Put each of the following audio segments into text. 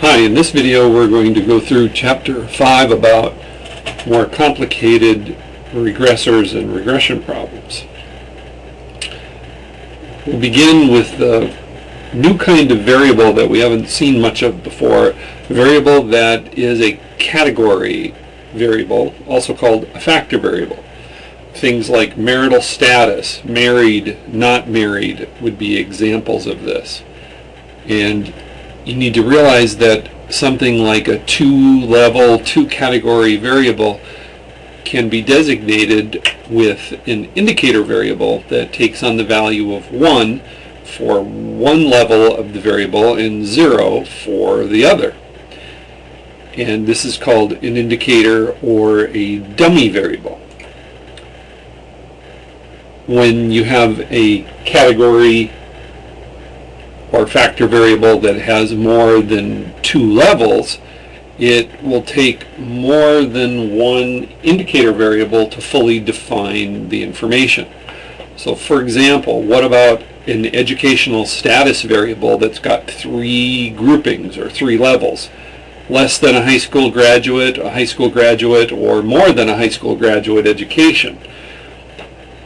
Hi, in this video we're going to go through Chapter 5 about more complicated regressors and regression problems. We'll begin with the new kind of variable that we haven't seen much of before, a variable that is a category variable, also called a factor variable. Things like marital status, married, not married would be examples of this. And you need to realize that something like a two-level, two-category variable can be designated with an indicator variable that takes on the value of 1 for one level of the variable and 0 for the other. And this is called an indicator or a dummy variable. When you have a category or factor variable that has more than two levels, it will take more than one indicator variable to fully define the information. So for example, what about an educational status variable that's got three groupings or three levels? Less than a high school graduate, or more than a high school graduate education.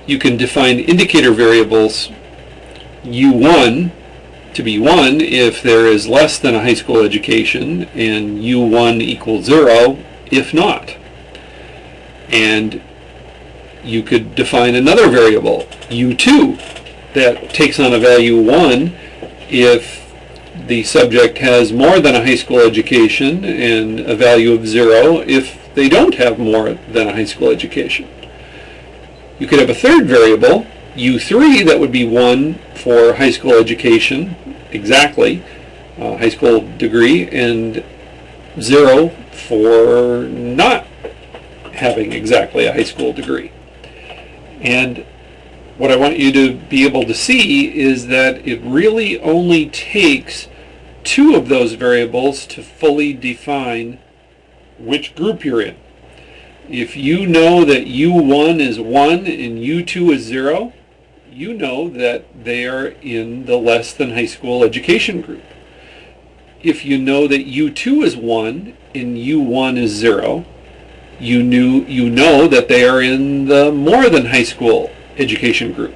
You can define indicator variables U1 to be 1 if there is less than a high school education, and U1 equals 0 if not. And you could define another variable, U2, that takes on a value 1 if the subject has more than a high school education, and a value of 0 if they don't have more than a high school education. You could have a third variable, U3, that would be 1 for high school education, exactly, high school degree, and 0 for not having exactly a high school degree. And what I want you to be able to see is that it really only takes two of those variables to fully define which group you're in. If you know that U1 is 1 and U2 is 0, you know that they are in the less than high school education group. If you know that U2 is 1 and U1 is 0, you know that they are in the more than high school education group.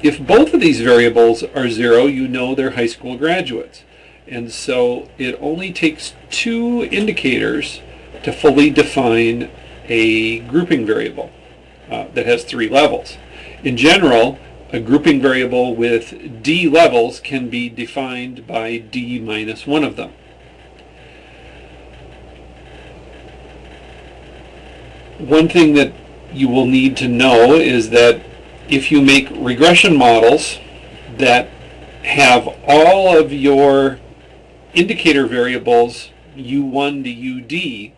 If both of these variables are 0, you know they're high school graduates. And so it only takes two indicators to fully define a grouping variable that has three levels. In general, a grouping variable with d levels can be defined by d minus one of them. One thing that you will need to know is that if you make regression models that have all of your indicator variables U1 to UD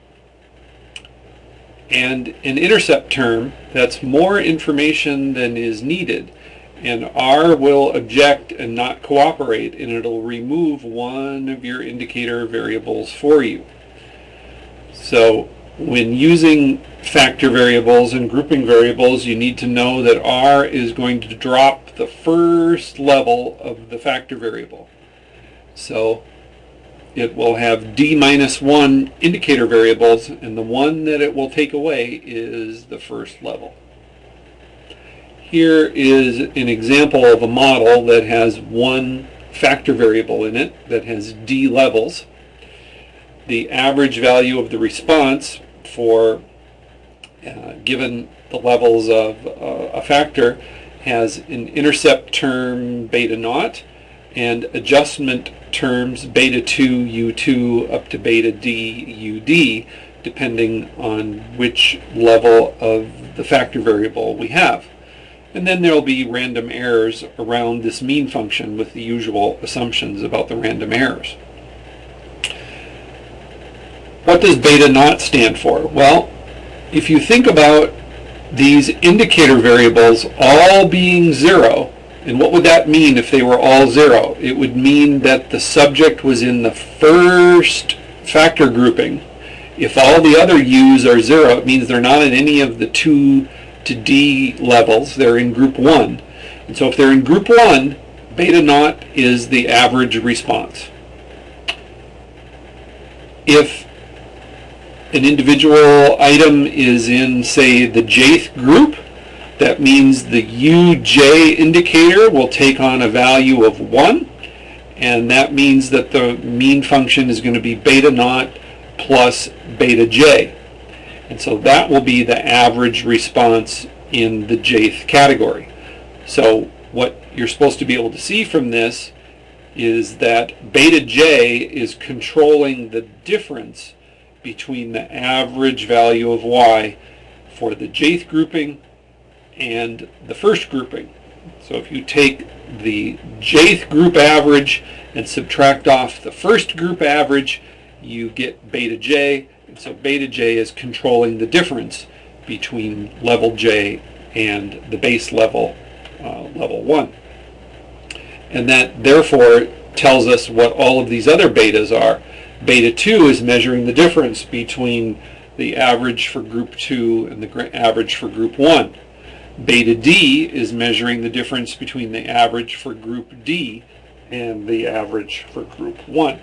and an intercept term that's more information than is needed, and R will object and not cooperate, and it'll remove one of your indicator variables for you. So when using factor variables and grouping variables, you need to know that R is going to drop the first level of the factor variable. So it will have d minus 1 indicator variables, and the one that it will take away is the first level. Here is an example of a model that has one factor variable in it that has d levels. The average value of the response for given the levels of a factor has an intercept term beta naught and adjustment terms beta 2 U2 up to beta d UD, depending on which level of the factor variable we have. And then there will be random errors around this mean function with the usual assumptions about the random errors. What does beta naught stand for? Well, if you think about these indicator variables all being 0, and what would that mean if they were all 0? It would mean that the subject was in the first factor grouping. If all the other U's are 0, it means they're not in any of the 2 to D levels. They're in group 1. And so if they're in group 1, beta naught is the average response. If an individual item is in, say, the jth group, that means the UJ indicator will take on a value of 1, and that means that the mean function is going to be beta naught plus beta j. And so that will be the average response in the jth category. So what you're supposed to be able to see from this is that beta j is controlling the difference between the average value of y for the jth grouping and the first grouping. So if you take the jth group average and subtract off the first group average, you get beta j, and so beta j is controlling the difference between level j and the base level, level 1. And that therefore tells us what all of these other betas are. Beta 2 is measuring the difference between the average for group 2 and the average for group 1. Beta D is measuring the difference between the average for group D and the average for group 1.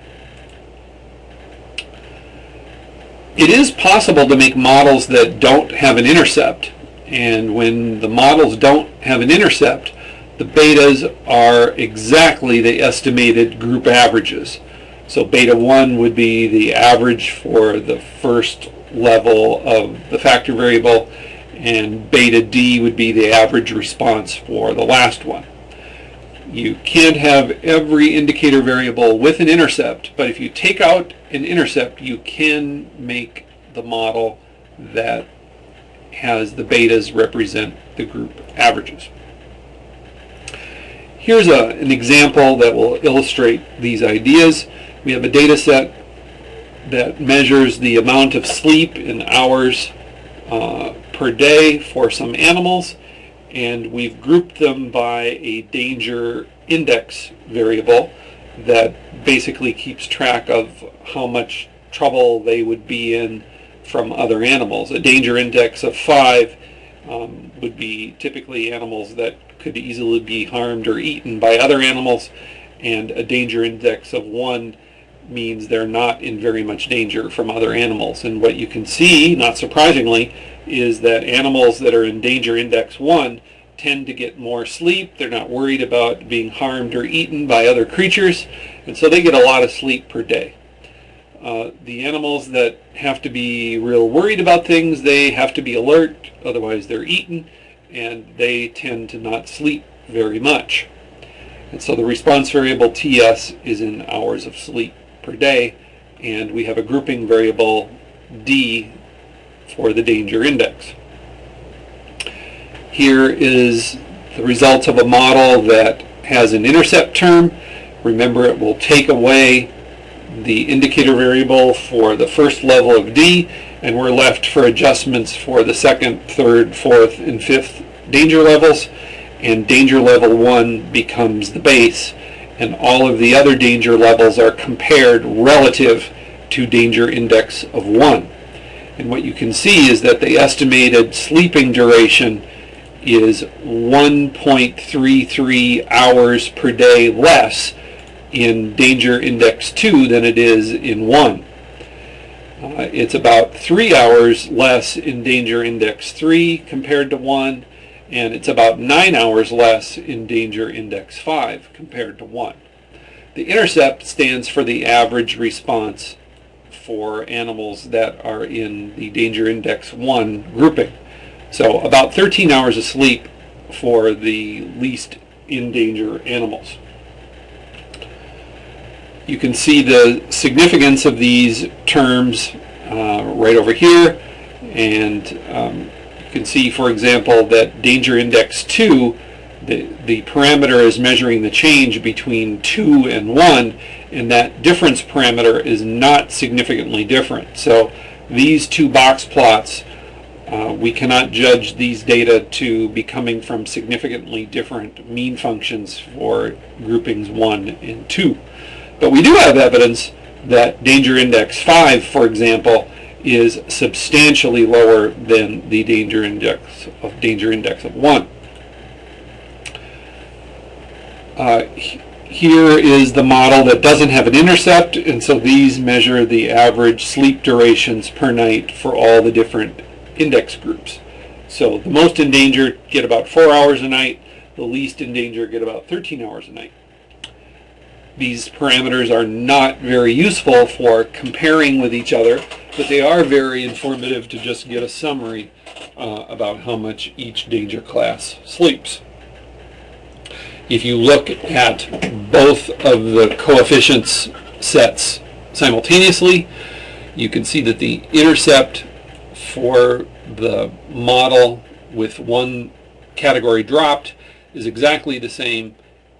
It is possible to make models that don't have an intercept, and when the models don't have an intercept, the betas are exactly the estimated group averages. So beta 1 would be the average for the first level of the factor variable, and beta D would be the average response for the last one. You can't have every indicator variable with an intercept, but if you take out an intercept, you can make the model that has the betas represent the group averages. Here's an example that will illustrate these ideas. We have a data set that measures the amount of sleep in hours per day for some animals, and we've grouped them by a danger index variable that basically keeps track of how much trouble they would be in from other animals. A danger index of 5 would be typically animals that could easily be harmed or eaten by other animals, and a danger index of 1 means they're not in very much danger from other animals. And what you can see, not surprisingly, is that animals that are in danger index 1 tend to get more sleep. They're not worried about being harmed or eaten by other creatures, and so they get a lot of sleep per day. The animals that have to be real worried about things, they have to be alert, otherwise they're eaten, and they tend to not sleep very much. And so the response variable TS is in hours of sleep per day, and we have a grouping variable D for the danger index. Here is the results of a model that has an intercept term. Remember, it will take away the indicator variable for the first level of D, and we're left for adjustments for the second, third, fourth, and fifth danger levels, and danger level 1 becomes the base, and all of the other danger levels are compared relative to danger index of 1. And what you can see is that the estimated sleeping duration is 1.33 hours per day less in danger index 2 than it is in 1. It's about 3 hours less in danger index 3 compared to 1, and it's about 9 hours less in danger index 5 compared to 1. The intercept stands for the average response for animals that are in the danger index 1 grouping. So about 13 hours of sleep for the least in danger animals. You can see the significance of these terms right over here, and you can see, for example, that danger index 2, the parameter is measuring the change between 2 and 1, and that difference parameter is not significantly different. So these two box plots, we cannot judge these data to be coming from significantly different mean functions for groupings 1 and 2. But we do have evidence that danger index 5, for example, is substantially lower than the danger index of 1. Here is the model that doesn't have an intercept, and so these measure the average sleep durations per night for all the different index groups. So the most endangered get about 4 hours a night, the least endangered get about 13 hours a night. These parameters are not very useful for comparing with each other, but they are very informative to just get a summary about how much each danger class sleeps. If you look at both of the coefficients sets simultaneously, you can see that the intercept for the model with one category dropped is exactly the same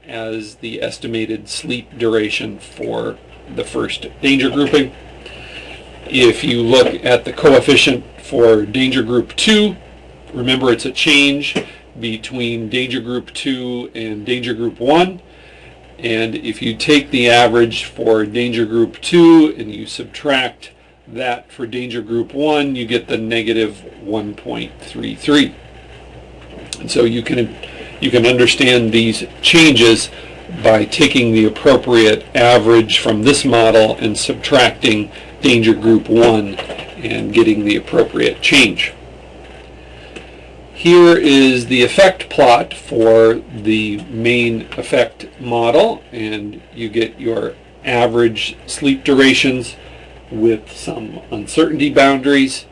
as the estimated sleep duration for the first danger grouping. If you look at the coefficient for danger group 2, remember it's a change between danger group 2 and danger group 1, and if you take the average for danger group 2 and you subtract that for danger group 1, you get the negative 1.33. And so you can understand these changes by taking the appropriate average from this model and subtracting danger group 1 and getting the appropriate change. Here is the effect plot for the main effect model, and you get your average sleep durations with some uncertainty boundaries,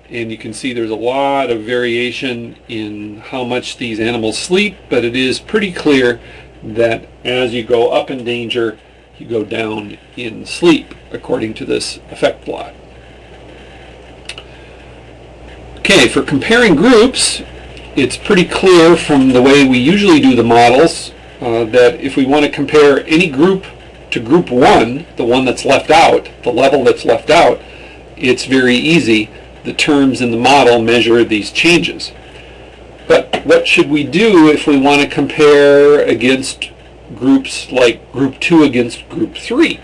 and you can see there's a lot of variation in how much these animals sleep, but it is pretty clear that as you go up in danger, you go down in sleep according to this effect plot. Okay, for comparing groups, it's pretty clear from the way we usually do the models that if we want to compare any group to group 1, the one that's left out, the level that's left out, it's very easy. The terms in the model measure these changes. But what should we do if we want to compare against groups like group 2 against group 3?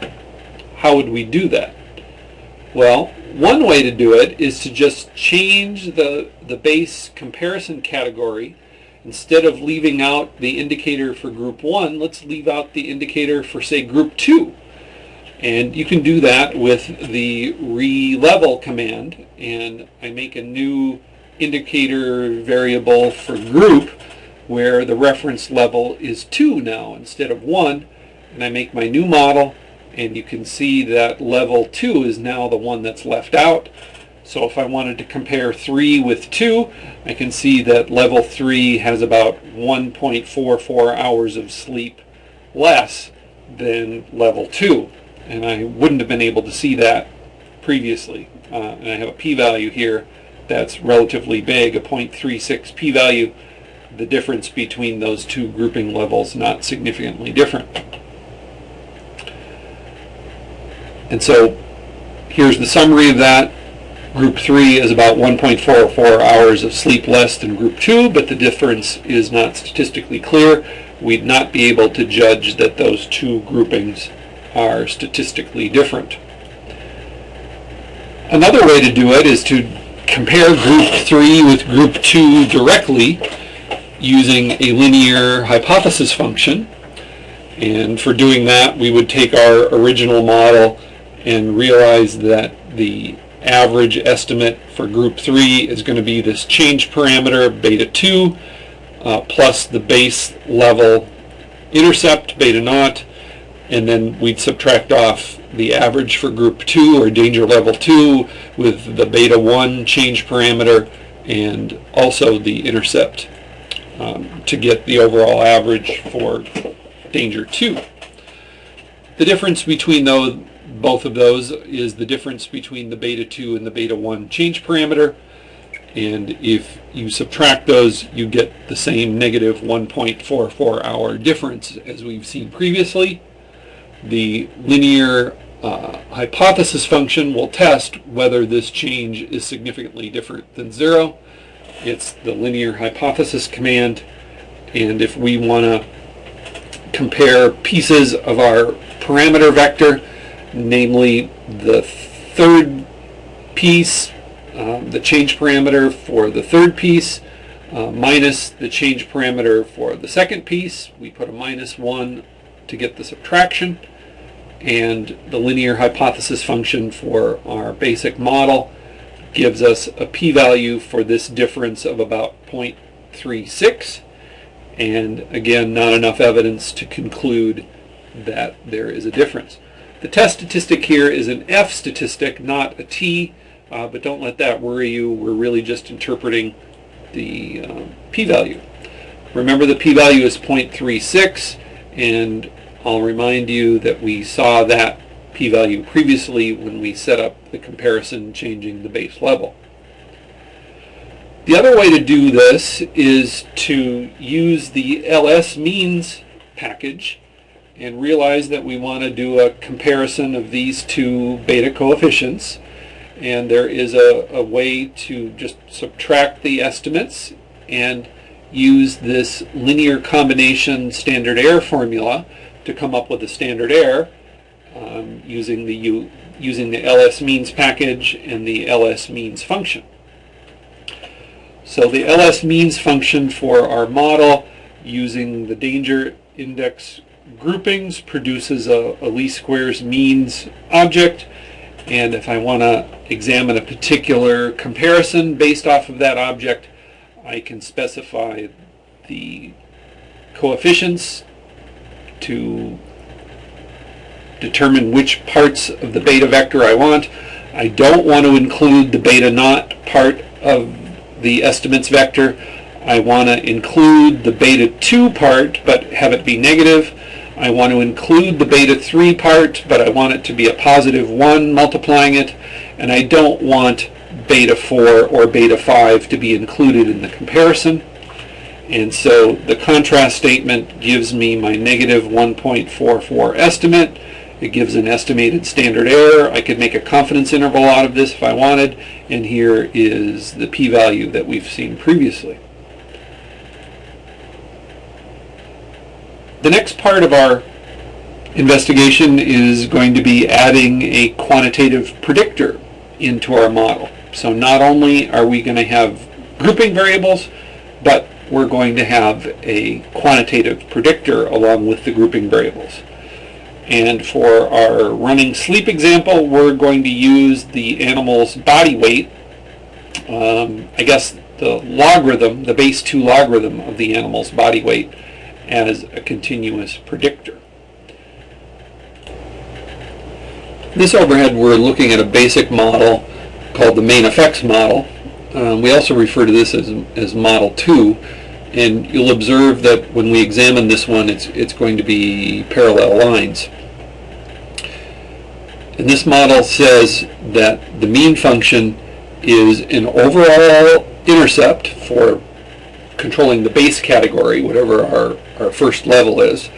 How would we do that? Well, one way to do it is to just change the base comparison category. Instead of leaving out the indicator for group 1, let's leave out the indicator for, say, group 2. And you can do that with the relevel command, and I make a new indicator variable for group where the reference level is 2 now instead of 1, and I make my new model, and you can see that level 2 is now the one that's left out. So if I wanted to compare 3 with 2, I can see that level 3 has about 1.44 hours of sleep less than level 2. And I wouldn't have been able to see that previously. And I have a p-value here that's relatively big, a 0.36 p-value. The difference between those two grouping levels not significantly different. And so here's the summary of that. Group 3 is about 1.44 hours of sleep less than group 2, but the difference is not statistically clear. We'd not be able to judge that those two groupings are statistically different. Another way to do it is to compare group 3 with group 2 directly using a linear hypothesis function. And for doing that, we would take our original model and realize that the average estimate for group 3 is going to be this change parameter, beta 2, plus the base level intercept, beta naught, and then we'd subtract off the average for group 2 or danger level 2 with the beta 1 change parameter and also the intercept to get the overall average for danger 2. The difference between both of those is the difference between the beta 2 and the beta 1 change parameter, and if you subtract those you get the same negative 1.44 hour difference as we've seen previously. The linear hypothesis function will test whether this change is significantly different than 0. It's the linear hypothesis command, and if we want to compare pieces of our parameter vector, namely the third piece, the change parameter for the third piece, minus the change parameter for the second piece, we put a -1 to get the subtraction, and the linear hypothesis function for our basic model gives us a p-value for this difference of about 0.36, and again, not enough evidence to conclude that there is a difference. The test statistic here is an F statistic, not a T, but don't let that worry you. We're really just interpreting the p-value. Remember, the p-value is 0.36, and I'll remind you that we saw that p-value previously when we set up the comparison changing the base level. The other way to do this is to use the LS means package and realize that we want to do a comparison of these two beta coefficients, and there is a way to just subtract the estimates and use this linear combination standard error formula to come up with a standard error using the LS means package and the LS means function. So the LS means function for our model using the danger index groupings produces a least squares means object, and if I want to examine a particular comparison based off of that object, I can specify the coefficients to determine which parts of the beta vector I want. I don't want to include the beta naught part of the estimates vector. I want to include the beta 2 part but have it be negative. I want to include the beta 3 part, but I want it to be a positive 1 multiplying it, and I don't want beta 4 or beta 5 to be included in the comparison. And so the contrast statement gives me my negative 1.44 estimate. It gives an estimated standard error. I could make a confidence interval out of this if I wanted, and here is the p-value that we've seen previously. The next part of our investigation is going to be adding a quantitative predictor into our model. So not only are we going to have grouping variables, but we're going to have a quantitative predictor along with the grouping variables. And for our running sleep example, we're going to use the animal's body weight, I guess the logarithm, the base 2 logarithm of the animal's body weight, as a continuous predictor. This overhead, we're looking at a basic model called the main effects model. We also refer to this as model 2, and you'll observe that when we examine this one, it's going to be parallel lines. And this model says that the mean function is an overall intercept for controlling the base category, whatever our first level is,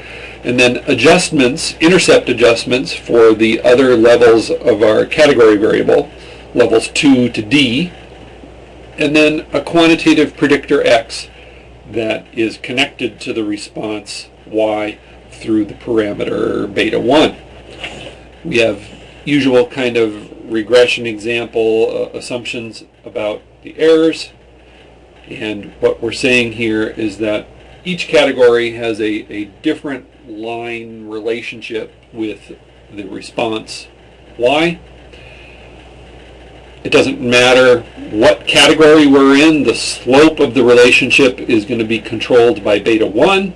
and then adjustments, intercept adjustments for the other levels of our category variable, levels 2 to D, and then a quantitative predictor X that is connected to the response Y through the parameter beta 1. We have usual kind of regression example assumptions about the errors. And what we're saying here is that each category has a different line relationship with the response Y. It doesn't matter what category we're in, the slope of the relationship is going to be controlled by beta 1,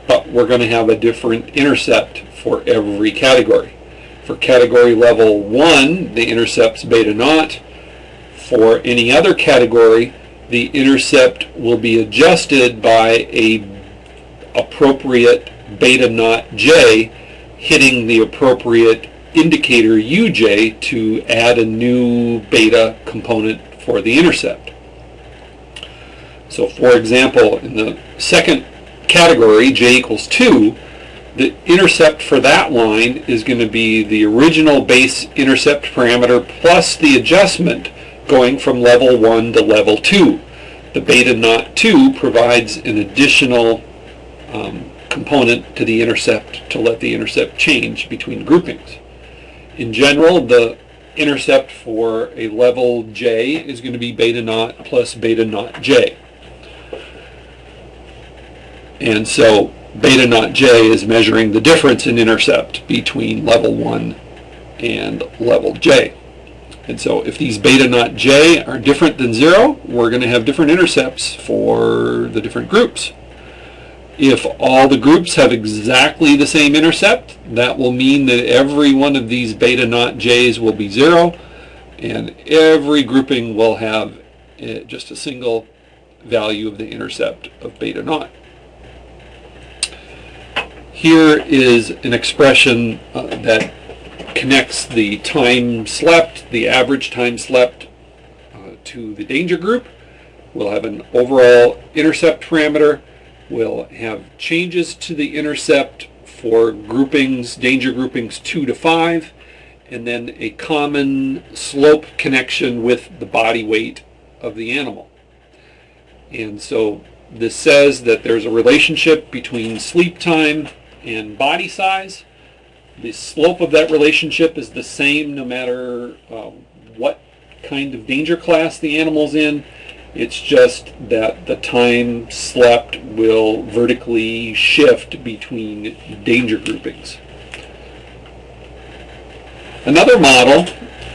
but we're going to have a different intercept for every category. For category level 1, the intercept's beta naught. For any other category, the intercept will be adjusted by a appropriate beta naught j hitting the appropriate indicator uj to add a new beta component for the intercept. So for example, in the second category, j equals 2, the intercept for that line is going to be the original base intercept parameter plus the adjustment going from level 1 to level 2. The beta naught 2 provides an additional component to the intercept to let the intercept change between groupings. In general, the intercept for a level j is going to be beta naught plus beta naught j. And so beta naught j is measuring the difference in intercept between level 1 and level j. And so if these beta naught j are different than 0, we're going to have different intercepts for the different groups. If all the groups have exactly the same intercept, that will mean that every one of these beta naught j's will be 0, and every grouping will have just a single value of the intercept of beta naught. Here is an expression that connects the time slept, the average time slept, to the danger group. We'll have an overall intercept parameter. We'll have changes to the intercept for groupings, danger groupings 2 to 5, and then a common slope connection with the body weight of the animal. And so this says that there's a relationship between sleep time and body size. The slope of that relationship is the same no matter what kind of danger class the animal's in. It's just that the time slept will vertically shift between danger groupings. Another model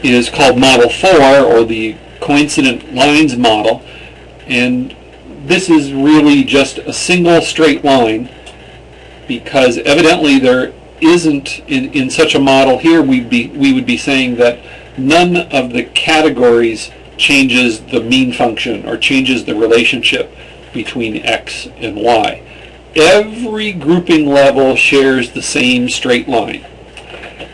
is called Model 4, or the coincident lines model, and this is really just a single straight line, because evidently there isn't, in such a model here, we would be saying that none of the categories changes the mean function or changes the relationship between x and y. Every grouping level shares the same straight line,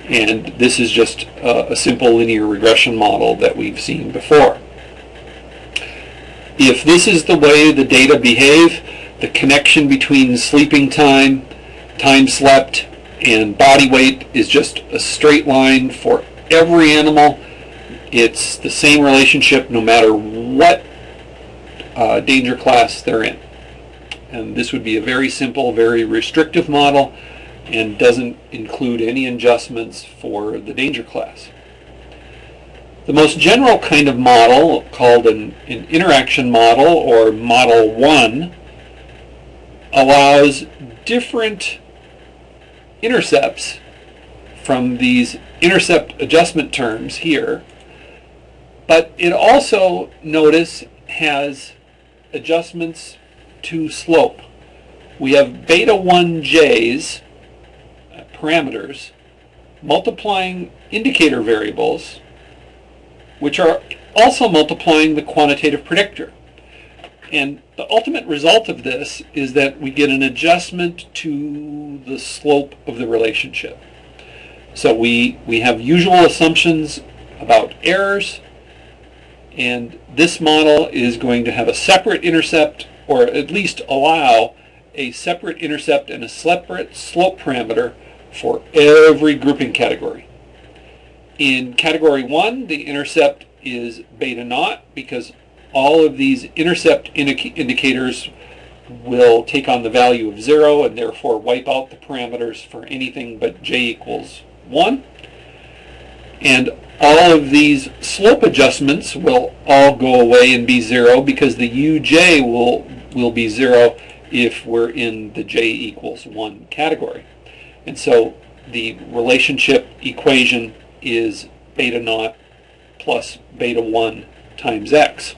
and this is just a simple linear regression model that we've seen before. If this is the way the data behave, the connection between sleeping time, time slept, and body weight is just a straight line for every animal. It's the same relationship no matter what danger class they're in. And this would be a very simple, very restrictive model, and doesn't include any adjustments for the danger class. The most general kind of model, called an interaction model, or Model 1, allows different intercepts from these intercept adjustment terms here, but it also, notice, has adjustments to slope. We have beta 1j's parameters multiplying indicator variables, which are also multiplying the quantitative predictor. And the ultimate result of this is that we get an adjustment to the slope of the relationship. So we have usual assumptions about errors, and this model is going to have a separate intercept, or at least allow a separate intercept and a separate slope parameter for every grouping category. In category 1, the intercept is beta naught, because all of these intercept indicators will take on the value of 0 and therefore wipe out the parameters for anything but j equals 1. And all of these slope adjustments will all go away and be 0, because the uj will be 0 if we're in the j equals 1 category. And so the relationship equation is beta naught plus beta 1 times x.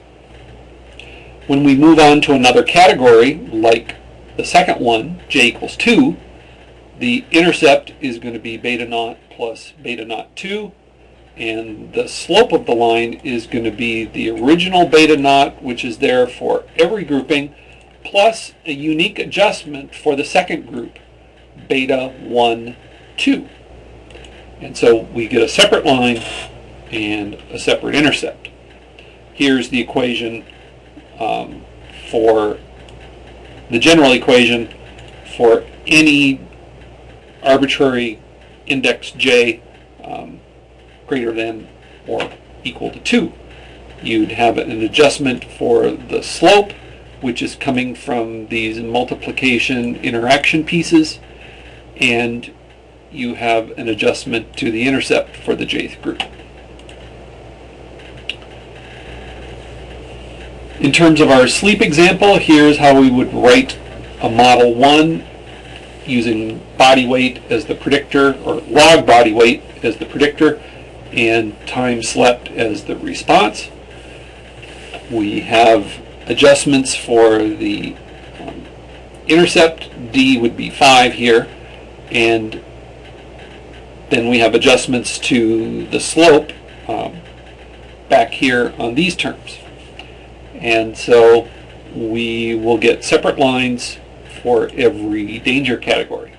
When we move on to another category, like the second one, j equals 2, the intercept is going to be beta naught plus beta naught 2, and the slope of the line is going to be the original beta naught, which is there for every grouping, plus a unique adjustment for the second group, beta 1, 2. And so we get a separate line and a separate intercept. Here's the equation for the general equation for any arbitrary index j greater than or equal to 2. You'd have an adjustment for the slope, which is coming from these multiplication interaction pieces, and you have an adjustment to the intercept for the jth group. In terms of our sleep example, here's how we would write a Model 1 using body weight as the predictor, or log body weight as the predictor, and time slept as the response. We have adjustments for the intercept. D would be 5 here, and then we have adjustments to the slope back here on these terms. And so we will get separate lines for every danger category.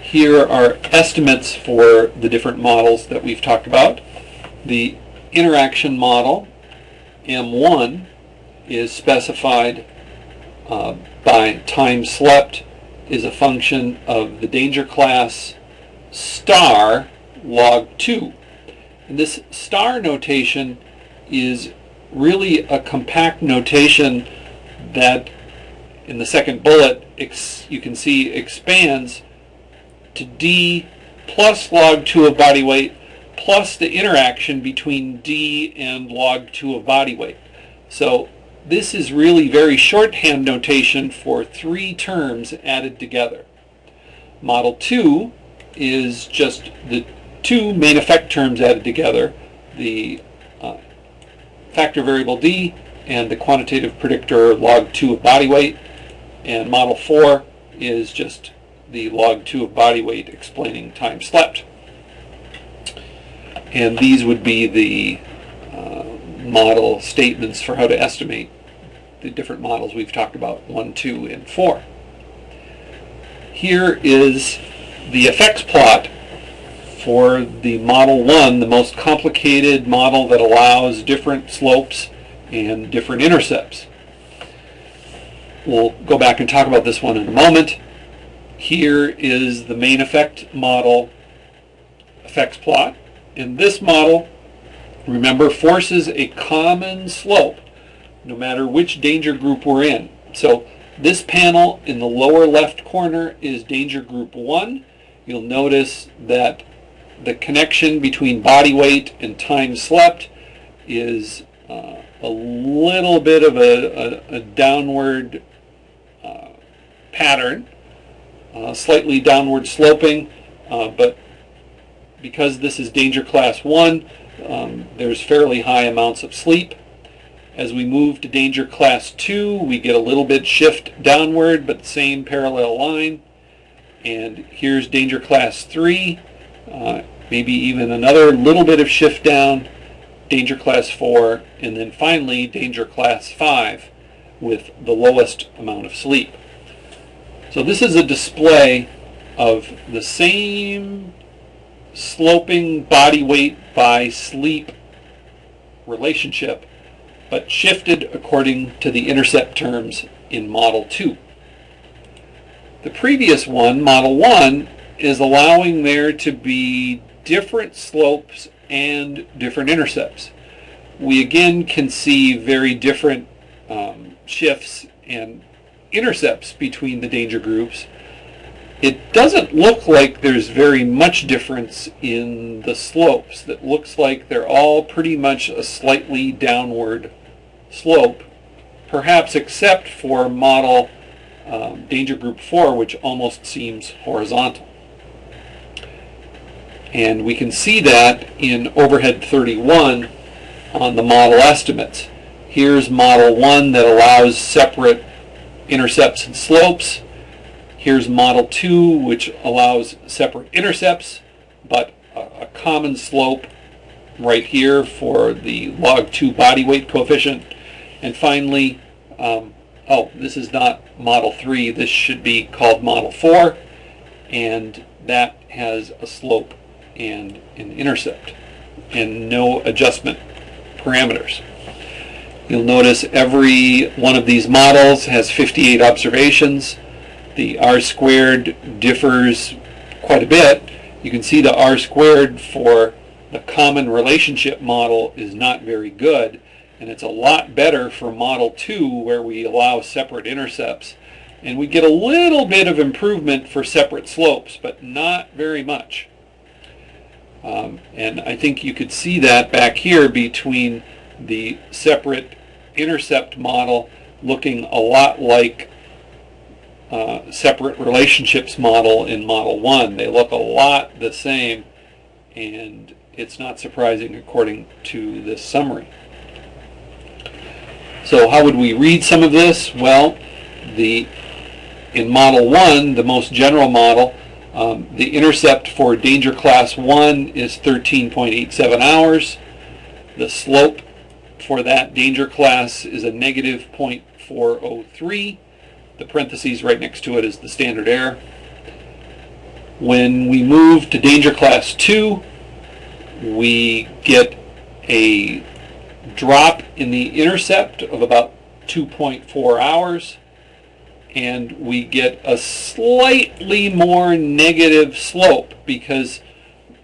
Here are estimates for the different models that we've talked about. The interaction model, M1, is specified by time slept is a function of the danger class star log 2. And this star notation is really a compact notation that in the second bullet you can see expands to D plus log 2 of body weight plus the interaction between D and log 2 of body weight. So this is really very shorthand notation for 3 terms added together. Model 2 is just the 2 main effect terms added together, the factor variable D and the quantitative predictor log 2 of body weight. And model 4 is just the log 2 of body weight explaining time slept. And these would be the model statements for how to estimate the different models we've talked about, 1, 2, and 4. Here is the effects plot for the model 1, the most complicated model that allows different slopes and different intercepts. We'll go back and talk about this one in a moment. Here is the main effect model effects plot. And this model, remember, forces a common slope no matter which danger group we're in. So this panel in the lower left corner is danger group 1. You'll notice that the connection between body weight and time slept is a little bit of a downward pattern, slightly downward sloping, but because this is danger class 1, there's fairly high amounts of sleep. As we move to danger class 2, we get a little bit shift downward, but same parallel line. And here's danger class 3, maybe even another little bit of shift down, danger class 4, and then finally danger class 5 with the lowest amount of sleep. So this is a display of the same sloping body weight by sleep relationship, but shifted according to the intercept terms in Model 2. The previous one, Model 1, is allowing there to be different slopes and different intercepts. We again can see very different shifts and intercepts between the danger groups. It doesn't look like there's very much difference in the slopes. It looks like they're all pretty much a slightly downward slope, perhaps except for model danger group 4, which almost seems horizontal. And we can see that in overhead 31 on the model estimates. Here's model 1 that allows separate intercepts and slopes. Here's model 2, which allows separate intercepts, but a common slope right here for the log 2 body weight coefficient. And finally, this is not model 3, this should be called model 4, and that has a slope and an intercept and no adjustment parameters. You'll notice every one of these models has 58 observations. The R-squared differs quite a bit. You can see the R-squared for the common relationship model is not very good, and it's a lot better for Model 2 where we allow separate intercepts. And we get a little bit of improvement for separate slopes, but not very much. And I think you could see that back here between the separate intercept model looking a lot like separate relationships model in Model 1. They look a lot the same, and it's not surprising according to this summary. So how would we read some of this? Well, in Model 1, the most general model, the intercept for danger class 1 is 13.87 hours. The slope for that danger class is a negative 0.403. The parentheses right next to it is the standard error. When we move to danger class 2, we get a drop in the intercept of about 2.4 hours, and we get a slightly more negative slope because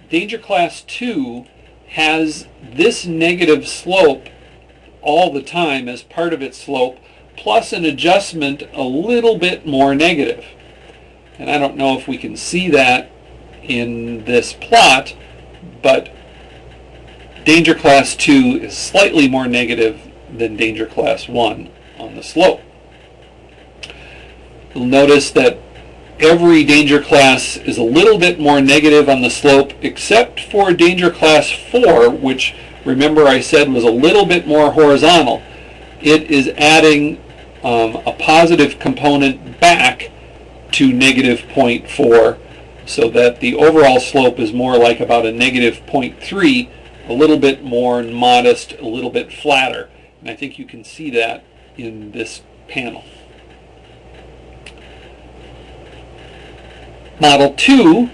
danger class 2 has this negative slope all the time as part of its slope, plus an adjustment a little bit more negative. And I don't know if we can see that in this plot, but danger class 2 is slightly more negative than danger class 1 on the slope. You'll notice that every danger class is a little bit more negative on the slope except for danger class 4, which, remember I said, was a little bit more horizontal. It is adding a positive component back to negative 0.4, so that the overall slope is more like about a negative 0.3, a little bit more modest, a little bit flatter. And I think you can see that in this panel. Model 2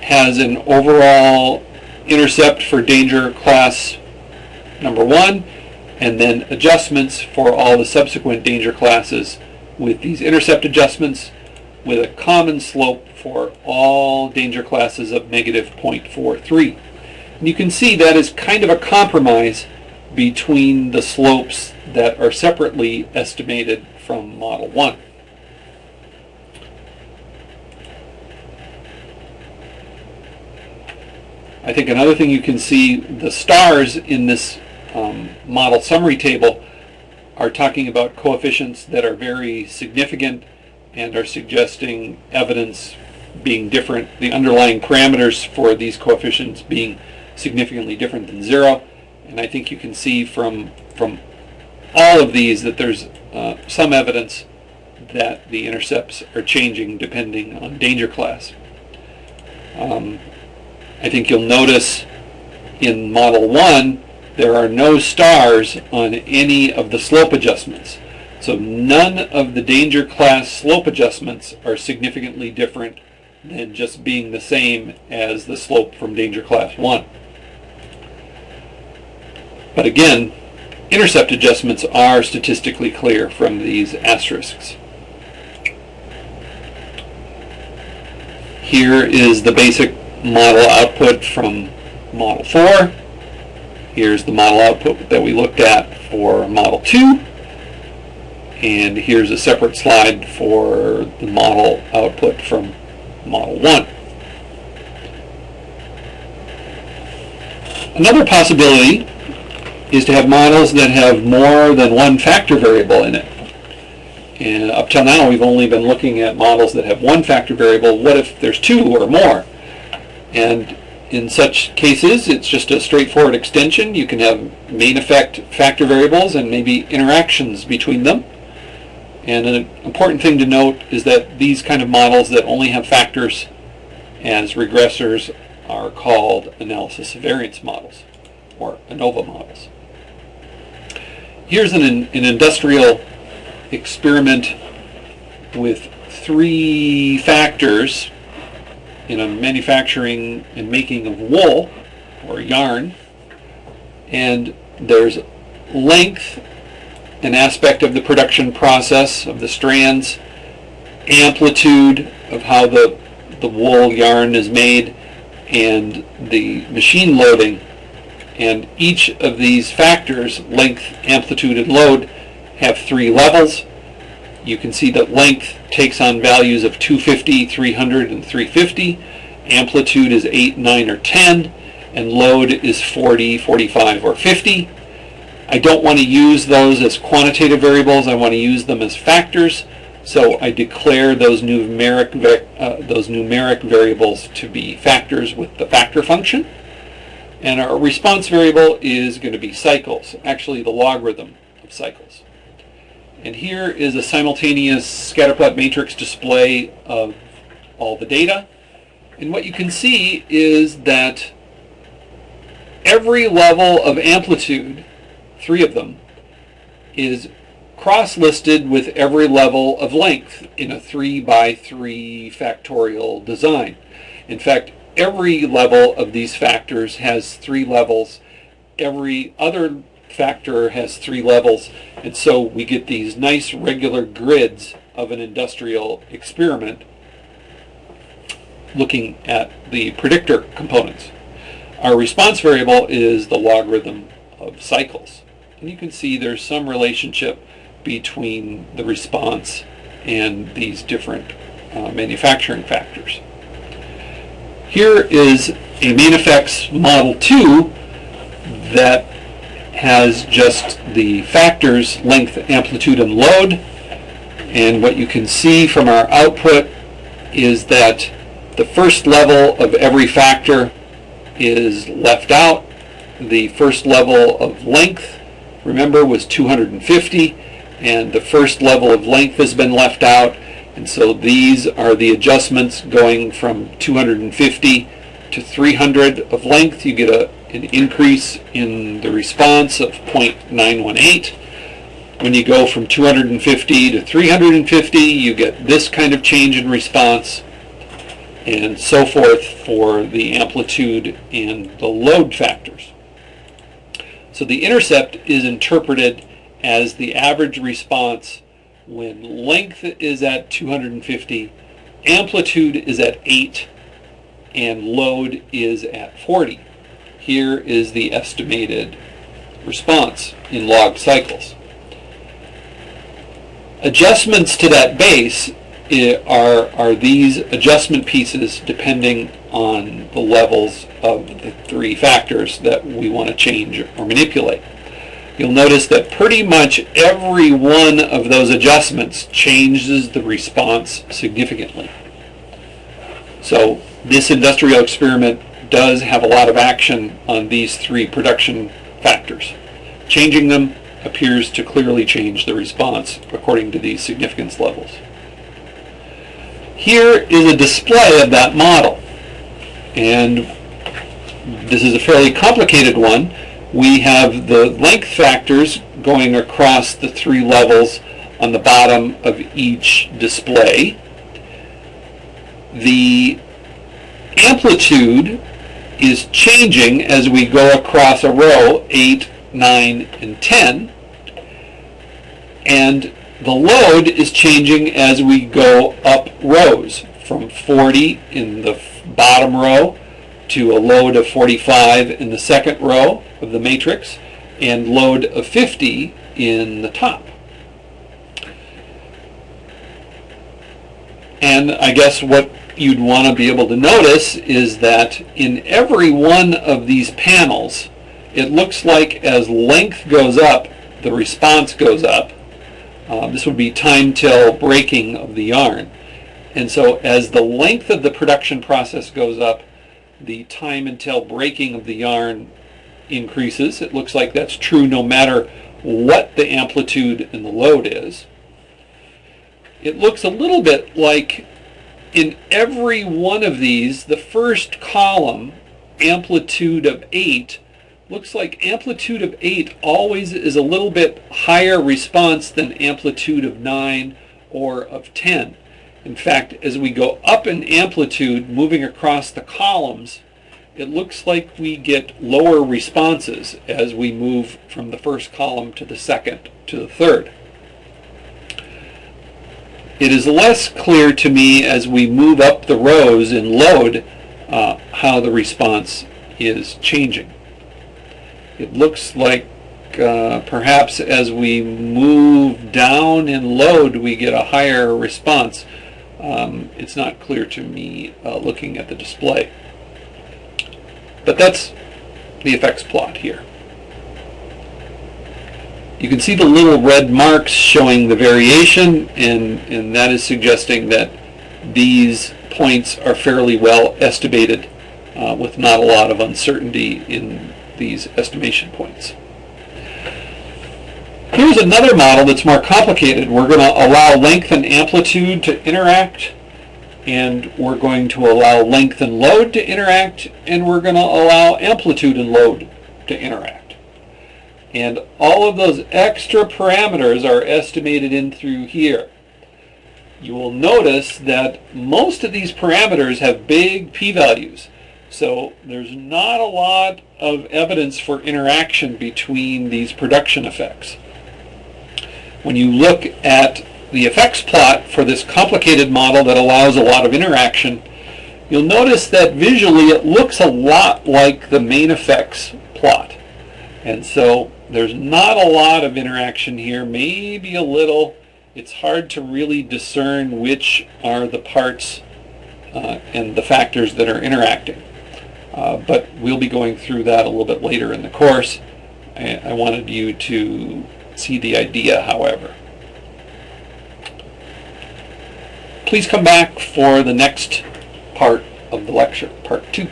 has an overall intercept for danger class number 1, and then adjustments for all the subsequent danger classes with these intercept adjustments, with a common slope for all danger classes of negative 0.43. And you can see that is kind of a compromise between the slopes that are separately estimated from Model 1. I think another thing you can see, the stars in this model summary table are talking about coefficients that are very significant and are suggesting evidence being different, the underlying parameters for these coefficients being significantly different than 0. And I think you can see from all of these that there's some evidence that the intercepts are changing depending on danger class. I think you'll notice in Model 1 there are no stars on any of the slope adjustments. So none of the danger class slope adjustments are significantly different than just being the same as the slope from danger class 1. But again, intercept adjustments are statistically clear from these asterisks. Here is the basic model output from Model 4. Here's the model output that we looked at for Model 2. And here's a separate slide for the model output from Model 1. Another possibility is to have models that have more than one factor variable in it. And up till now we've only been looking at models that have one factor variable. What if there's two or more? And in such cases, it's just a straightforward extension. You can have main effect factor variables and maybe interactions between them. And an important thing to note is that these kind of models that only have factors as regressors are called analysis of variance models, or ANOVA models. Here's an industrial experiment with 3 factors in a manufacturing and making of wool or yarn, and there's length, an aspect of the production process of the strands, amplitude of how the wool yarn is made, and the machine loading. And each of these factors, length, amplitude, and load, have 3 levels. You can see that length takes on values of 250, 300, and 350. Amplitude is 8, 9, or 10. And load is 40, 45, or 50. I don't want to use those as quantitative variables. I want to use them as factors. So I declare those numeric variables to be factors with the factor function. And our response variable is going to be cycles, actually the logarithm of cycles. And here is a simultaneous scatterplot matrix display of all the data. And what you can see is that every level of amplitude, 3 of them, is cross-listed with every level of length in a 3 by 3 factorial design. In fact, every level of these factors has 3 levels. Every other factor has 3 levels, and so we get these nice regular grids of an industrial experiment looking at the predictor components. Our response variable is the logarithm of cycles. And you can see there's some relationship between the response and these different manufacturing factors. Here is a main effects model 2 that has just the factors length, amplitude, and load. And what you can see from our output is that the first level of every factor is left out. The first level of length, remember, was 250, and the first level of length has been left out. And so these are the adjustments going from 250 to 300 of length. You get an increase in the response of 0.918. When you go from 250 to 350, you get this kind of change in response, and so forth for the amplitude and the load factors. So the intercept is interpreted as the average response when length is at 250, amplitude is at 8, and load is at 40. Here is the estimated response in log cycles. Adjustments to that base are these adjustment pieces depending on the levels of the 3 factors that we want to change or manipulate. You'll notice that pretty much every one of those adjustments changes the response significantly. So this industrial experiment does have a lot of action on these 3 production factors. Changing them appears to clearly change the response according to these significance levels. Here is a display of that model, and this is a fairly complicated one. We have the length factors going across the 3 levels on the bottom of each display. The amplitude is changing as we go across a row, 8, 9, and 10, and the load is changing as we go up rows from 40 in the bottom row to a load of 45 in the second row of the matrix and load of 50 in the top. And I guess what you'd want to be able to notice is that in every one of these panels, it looks like as length goes up, the response goes up. This would be time till breaking of the yarn. And so as the length of the production process goes up, the time until breaking of the yarn increases. It looks like that's true no matter what the amplitude and the load is. It looks a little bit like in every one of these, the first column, amplitude of 8, looks like amplitude of 8 always is a little bit higher response than amplitude of 9 or of 10. In fact, as we go up in amplitude, moving across the columns, it looks like we get lower responses as we move from the first column to the second to the third. It is less clear to me as we move up the rows in load how the response is changing. It looks like perhaps as we move down in load we get a higher response. It's not clear to me looking at the display. But that's the effects plot here. You can see the little red marks showing the variation, and that is suggesting that these points are fairly well estimated with not a lot of uncertainty in these estimation points. Here's another model that's more complicated. We're going to allow length and amplitude to interact, and we're going to allow length and load to interact, and we're going to allow amplitude and load to interact. And all of those extra parameters are estimated in through here. You will notice that most of these parameters have big p-values, so there's not a lot of evidence for interaction between these production effects. When you look at the effects plot for this complicated model that allows a lot of interaction, you'll notice that visually it looks a lot like the main effects plot. And so there's not a lot of interaction here, maybe a little. It's hard to really discern which are the parts and the factors that are interacting. But we'll be going through that a little bit later in the course. I wanted you to see the idea, however. Please come back for the next part of the lecture, part 2.